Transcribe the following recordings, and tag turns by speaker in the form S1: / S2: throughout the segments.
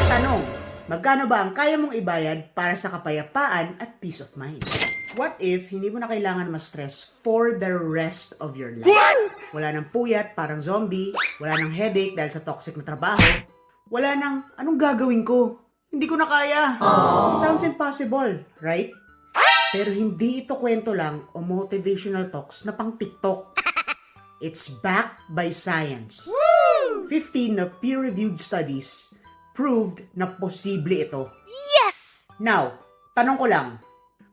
S1: Tanong, magkano ba ang kaya mong ibayad para sa kapayapaan at peace of mind? What if hindi mo na kailangan ma-stress for the rest of your life? Wala nang puyat, parang zombie. Wala nang headache dahil sa toxic na trabaho. Wala nang, anong gagawin ko? Hindi ko na kaya. Sounds impossible, right? Pero hindi ito kwento lang o motivational talks na pang TikTok. It's backed by science. 15 na peer-reviewed studies proved na posible ito.
S2: Yes!
S1: Now, tanong ko lang,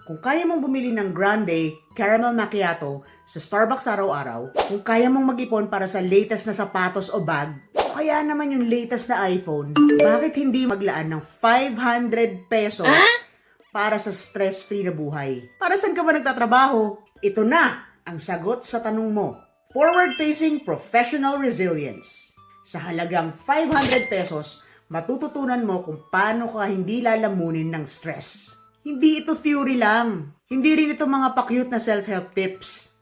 S1: kung kaya mong bumili ng grande caramel macchiato sa Starbucks araw-araw, kung kaya mong mag-ipon para sa latest na sapatos o bag, o kaya naman yung latest na iPhone, bakit hindi maglaan ng 500 pesos para sa stress-free na buhay? Para saan ka ba nagtatrabaho? Ito na ang sagot sa tanong mo. Forward-facing professional resilience. Sa halagang 500 pesos, matututunan mo kung paano ka hindi lalamunin ng stress. Hindi ito theory lang. Hindi rin ito mga pa-cute na self-help tips.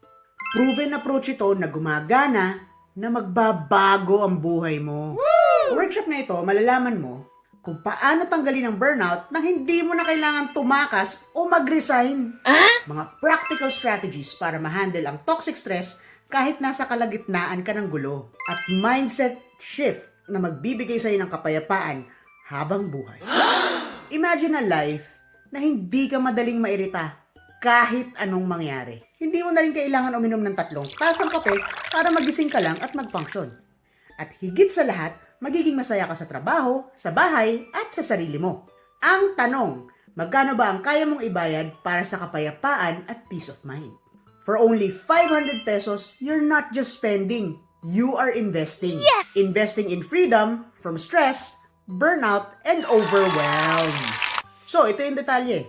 S1: Proven approach ito na gumagana na magbabago ang buhay mo. Sa workshop na ito, malalaman mo kung paano tanggalin ang burnout nang hindi mo na kailangan tumakas o mag-resign. Mga practical strategies para ma-handle ang toxic stress kahit nasa kalagitnaan ka ng gulo. At mindset shift na magbibigay sa'yo ng kapayapaan habang buhay. Imagine a life na hindi ka madaling mairita kahit anong mangyari. Hindi mo na rin kailangan uminom ng 3 tasang kape para magising ka lang at mag-function. At higit sa lahat, magiging masaya ka sa trabaho, sa bahay, at sa sarili mo. Ang tanong, magkano ba ang kaya mong ibayad para sa kapayapaan at peace of mind? For only 500 pesos, you're not just spending, you are investing.
S2: Yes!
S1: Investing in freedom from stress, burnout, and overwhelm. So, ito yung detalye.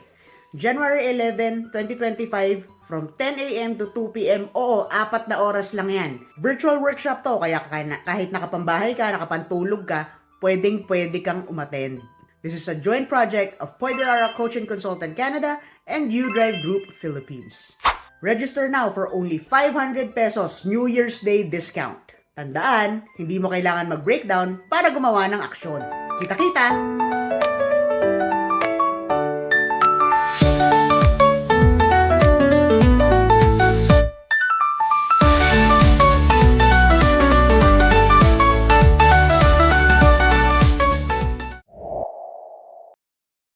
S1: January 11, 2025, from 10 a.m. to 2 p.m. Oo, 4 na oras lang yan. Virtual workshop to, kaya kahit nakapambahay ka, nakapantulog ka, pwedeng-pwede kang umattend. This is a joint project of Poidelara Coaching Consultant Canada and U-Drive Group Philippines. Register now for only 500 pesos New Year's Day discount. Tandaan, hindi mo kailangan mag-breakdown para gumawa ng aksyon. Kita-kita!